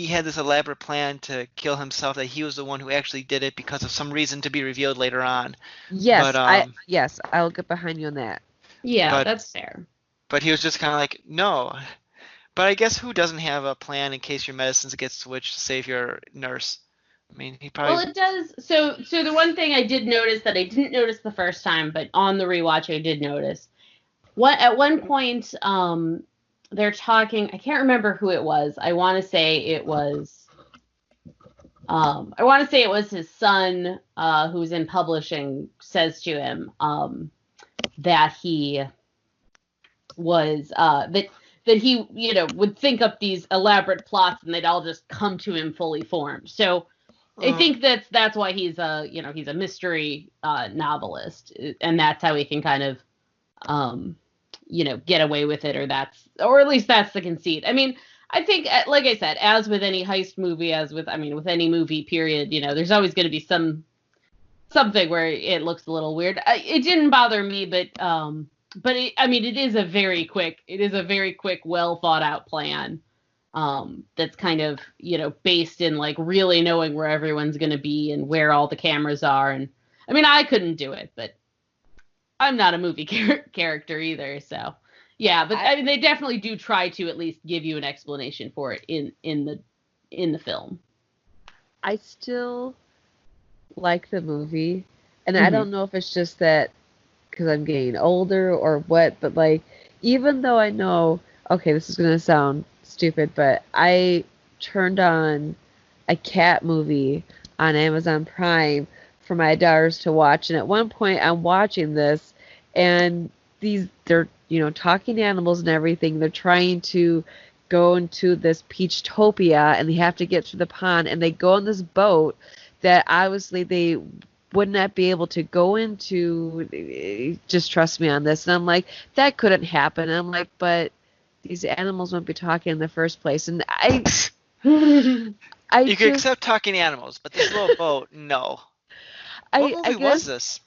A: had this elaborate plan to kill himself, that he was the one who actually did it because of some reason to be revealed later on.
E: Yes,
A: but,
E: I'll get behind you on that.
B: Yeah, that's fair.
A: But he was just kind of like, no. But I guess who doesn't have a plan in case your medicines get switched to save your nurse? I mean, he probably...
B: Well, it does. So the one thing I did notice that I didn't notice the first time, but on the rewatch I did notice. At one point, they're talking. I can't remember who it was. I want to say it was his son, who's in publishing, says to him that he was that he would think up these elaborate plots and they'd all just come to him fully formed. So I think that's why he's he's a mystery novelist, and that's how he can kind of get away with it, or at least that's the conceit. I mean, I think, like I said, as with any heist movie, with any movie, period, there's always going to be something where it looks a little weird. It didn't bother me, but it is a very quick, well thought out plan. That's kind of, based in like really knowing where everyone's going to be and where all the cameras are. And I mean, I couldn't do it, but I'm not a movie character either, so yeah. But I mean, they definitely do try to at least give you an explanation for it in the film.
E: I still like the movie, and I don't know if it's just that because I'm getting older or what, but like, even though I know, okay, this is gonna sound stupid, but I turned on a cat movie on Amazon Prime for my daughters to watch, and at one point I'm watching this, and they're talking animals and everything. They're trying to go into this Peachtopia, and they have to get through the pond, and they go on this boat that obviously they would not be able to go into. Just trust me on this. And I'm like, that couldn't happen. And I'm like, but these animals won't be talking in the first place. And
A: you could accept talking animals, but this little boat, no. What movie was this?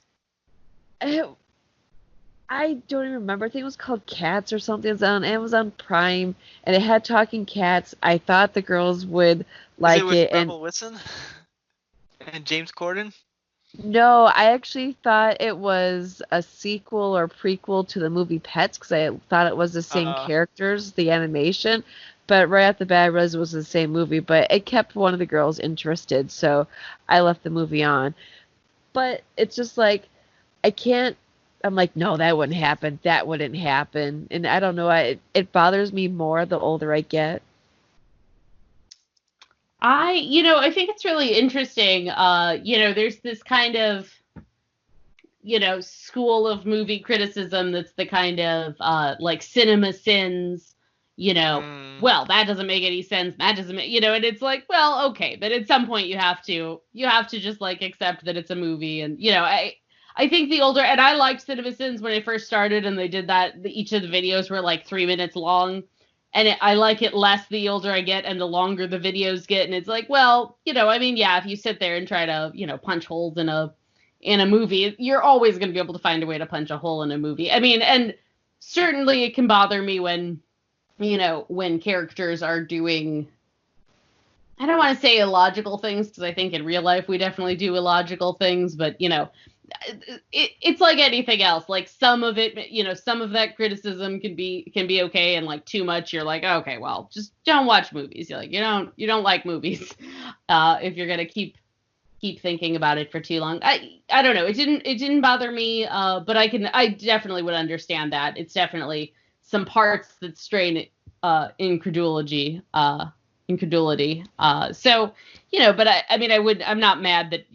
E: I don't even remember. I think it was called Cats or something. It's on Amazon Prime, and it had talking cats. I thought the girls would like
A: it. With Rebel Wilson and James Corden?
E: No, I actually thought it was a sequel or prequel to the movie Pets because I thought it was the same
A: Uh,
E: characters, the animation. But right off the bat, I realized it was the same movie. But it kept one of the girls interested, so I left the movie on. But it's just like I can't. I'm like, no, that wouldn't happen. That wouldn't happen. And I don't know. It bothers me more the older I get.
B: I think it's really interesting. There's this kind of, school of movie criticism that's the kind of like cinema sins,
A: mm,
B: well, that doesn't make any sense. That doesn't make, and it's like, well, okay, but at some point you have to just like accept that it's a movie. And, I think the older, and I liked Cinema Sins when I first started and they did that, each of the videos were like 3 minutes long. And I like it less the older I get and the longer the videos get. And it's like, well, yeah, if you sit there and try to, punch holes in a movie, you're always going to be able to find a way to punch a hole in a movie. I mean, and certainly it can bother me when characters are doing, I don't want to say illogical things because I think in real life we definitely do illogical things, but it's like anything else. Like some of it, some of that criticism can be okay, and like too much, you're like, okay, well, just don't watch movies. You're like, you don't like movies if you're gonna keep thinking about it for too long. I don't know. It didn't bother me, but I definitely would understand that. It's definitely some parts that strain incredulity. So, but I mean, I'm not mad that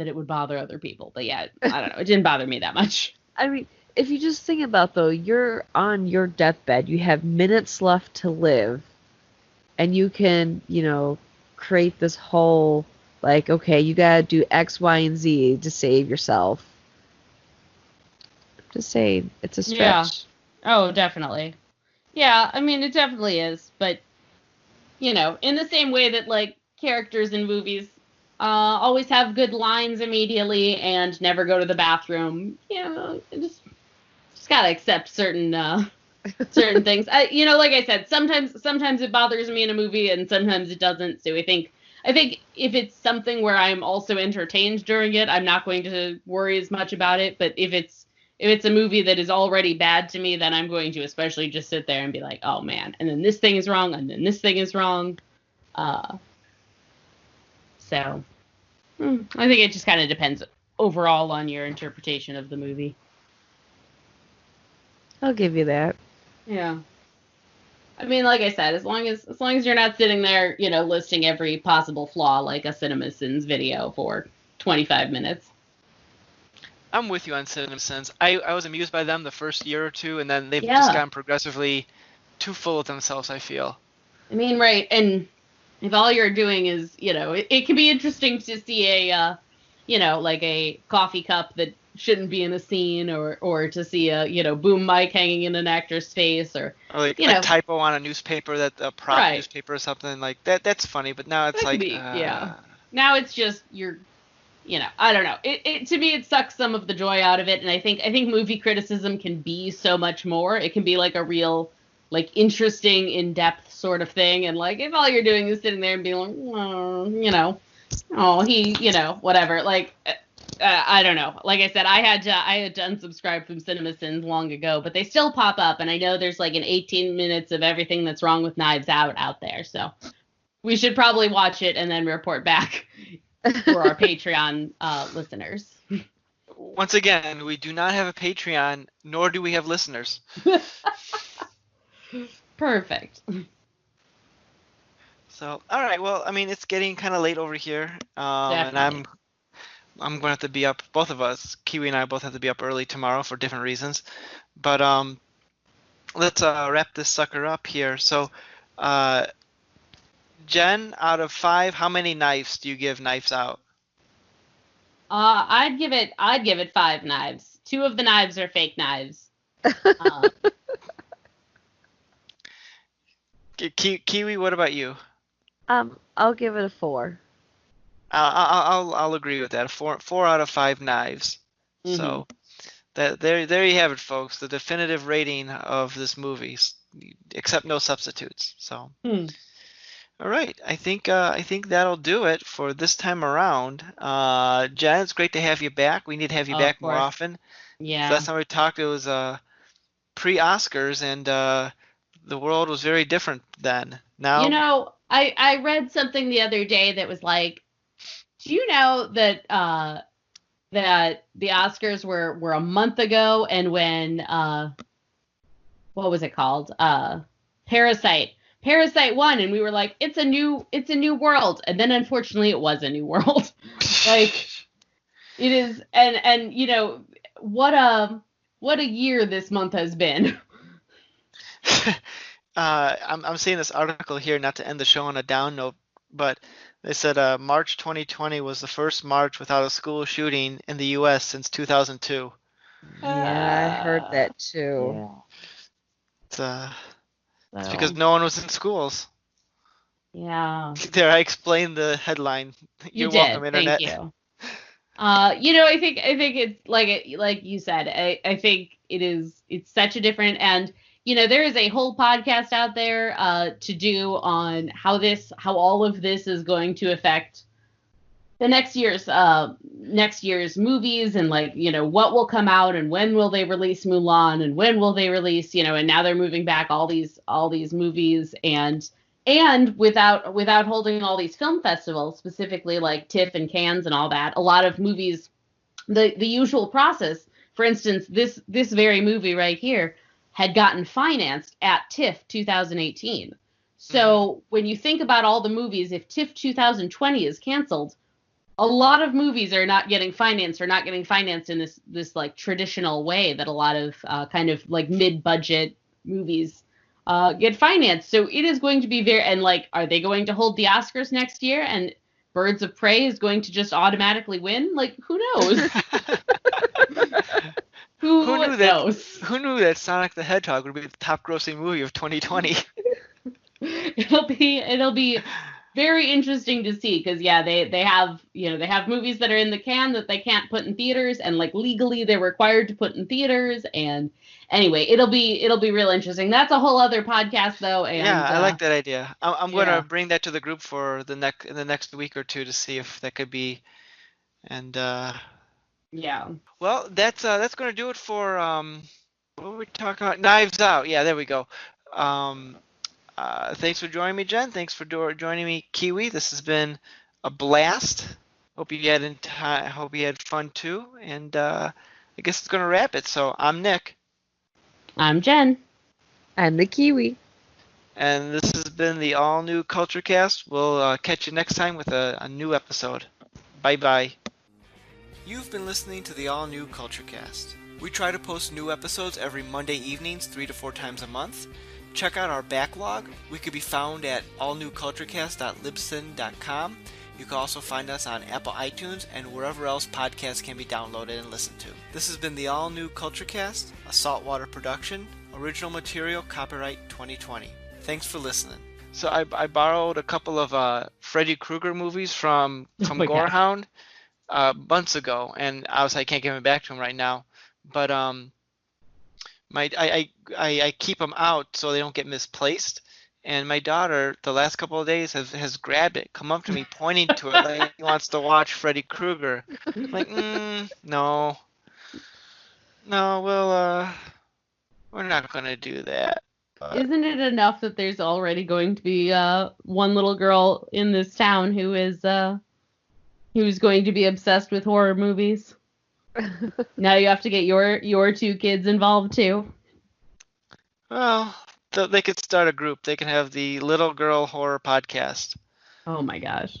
B: it would bother other people. But yeah, I don't know. It didn't bother me that much.
E: I mean, if you just think about though, you're on your deathbed, you have minutes left to live, and you can, create this whole like, okay, you gotta do X, Y, and Z to save yourself. Just saying, it's a
B: Yeah.
E: stretch.
B: Oh, definitely. Yeah, I mean, it definitely is. But, in the same way that like characters in movies always have good lines immediately and never go to the bathroom, just gotta accept certain things. Like I said, sometimes it bothers me in a movie and sometimes it doesn't. So I think if it's something where I'm also entertained during it, I'm not going to worry as much about it. But if it's a movie that is already bad to me, then I'm going to especially just sit there and be like, oh man, and then this thing is wrong, and then this thing is wrong. Uh, so I think it just kind of depends overall on your interpretation of the movie.
E: I'll give you that.
B: Yeah. I mean, like I said, as long as you're not sitting there, listing every possible flaw like a CinemaSins video for 25 minutes.
A: I'm with you on CinemaSins. I was amused by them the first year or two, and then they've
B: Yeah.
A: just gotten progressively too full of themselves, I feel.
B: I mean, right, and if all you're doing is, it can be interesting to see like a coffee cup that shouldn't be in a scene, or to see a boom mic hanging in an actor's face, or
A: Or like
B: you
A: a
B: know,
A: typo on a newspaper, that a prop
B: right.
A: newspaper or something like that. That's funny, but now it's
B: That could
A: like,
B: be, yeah. Now it's just I don't know. It to me it sucks some of the joy out of it, and I think movie criticism can be so much more. It can be like a real like interesting, in-depth sort of thing, and like if all you're doing is sitting there and being like, oh, whatever. Like I don't know. Like I said, I had to unsubscribe from CinemaSins long ago, but they still pop up, and I know there's like an 18 minutes of everything that's wrong with Knives Out there. So we should probably watch it and then report back for our Patreon listeners.
A: once again, we do not have a Patreon, nor do we have listeners.
B: Perfect.
A: So, all right. Well, I mean, it's getting kind of late over here, and
B: Definitely.
A: I'm going to have to be up. Both of us, Kiwi and I, both have to be up early tomorrow for different reasons. But let's wrap this sucker up here. So, Jen, out of 5, how many knives do you give Knives Out?
B: I'd give it 5 knives. 2 of the knives are fake knives.
A: Kiwi, what about you?
E: I'll give it a 4.
A: I'll agree with that. 4 out of 5 knives.
B: Mhm.
A: So there you have it, folks. The definitive rating of this movie, except no substitutes. So, All right, I think that'll do it for this time around. Jen, it's great to have you back. We need to have you
B: Oh, of
A: back more
B: course.
A: often. So
B: Yeah.
A: last time we talked, it was pre-Oscars, and the world was very different then.
B: You
A: Now,
B: know, I read something the other day that was like, do you know that that the Oscars were a month ago, and when what was it called? Parasite. Parasite won, and we were like, it's a new world. And then unfortunately it was a new world. Like it is, and you know, what a year this month has been.
A: I'm seeing this article here, not to end the show on a down note, but they said March 2020 was the first March without a school shooting in the U.S. since 2002.
E: Yeah, I heard that too.
B: Yeah.
A: It's
B: So,
A: because no one was in schools.
B: yeah.
A: There, I explained the headline.
B: You
A: You're welcome,
B: did. Thank
A: Internet.
B: you. I think it's like you said. I think it's such a different, and there is a whole podcast out there to do on how all of this is going to affect the next year's movies, and like what will come out, and when will they release Mulan, and when will they release, and now they're moving back all these movies, and without holding all these film festivals, specifically like TIFF and Cannes and all that, a lot of movies, the usual process. For instance, this very movie right here had gotten financed at TIFF 2018. So when you think about all the movies, if TIFF 2020 is canceled, a lot of movies are not getting financed, in this like traditional way that a lot of kind of like mid-budget movies get financed. So it is going to be very, and like, are they going to hold the Oscars next year, and Birds of Prey is going to just automatically win? Like, who knows? Who
A: knew
B: knows?
A: Who knew that Sonic the Hedgehog would be the top grossing movie of 2020?
B: It'll be very interesting to see, because they have movies that are in the can that they can't put in theaters, and like legally they're required to put in theaters. And anyway, it'll be real interesting. That's a whole other podcast though. And
A: Yeah, I like that idea. I'm going
B: yeah.
A: to bring that to the group for the next week or two to see if that could be. And
B: Yeah.
A: well, that's going to do it for what were we talking about? Knives Out. Yeah, there we go. Thanks for joining me, Jen. Thanks for joining me, Kiwi. This has been a blast. Hope you had fun too. And I guess it's going to wrap it. So I'm Nick.
B: I'm Jen.
E: I'm the Kiwi.
A: And this has been the all-new Culture Cast. We'll catch you next time with a new episode. Bye-bye. You've been listening to the all-new Culture Cast. We try to post new episodes every Monday evenings 3 to 4 times a month. Check out our backlog. We could be found at allnewculturecast.libsyn.com. You can also find us on Apple iTunes and wherever else podcasts can be downloaded and listened to. This has been the all-new Culture Cast, a Saltwater production. Original material copyright 2020. Thanks for listening. So I borrowed a couple of Freddy Krueger movies from
B: my God.
A: Gorehound months ago, and obviously I can't give them back to him right now. But I keep them out so they don't get misplaced. And my daughter, the last couple of days, has grabbed it, come up to me, pointing to it like he wants to watch Freddy Krueger. I'm like, no, we're not gonna do that.
B: Isn't it enough that there's already going to be one little girl in this town who's going to be obsessed with horror movies? Now you have to get your two kids involved too.
A: Well, they could start a group. They can have the Little Girl Horror Podcast.
B: Oh my gosh.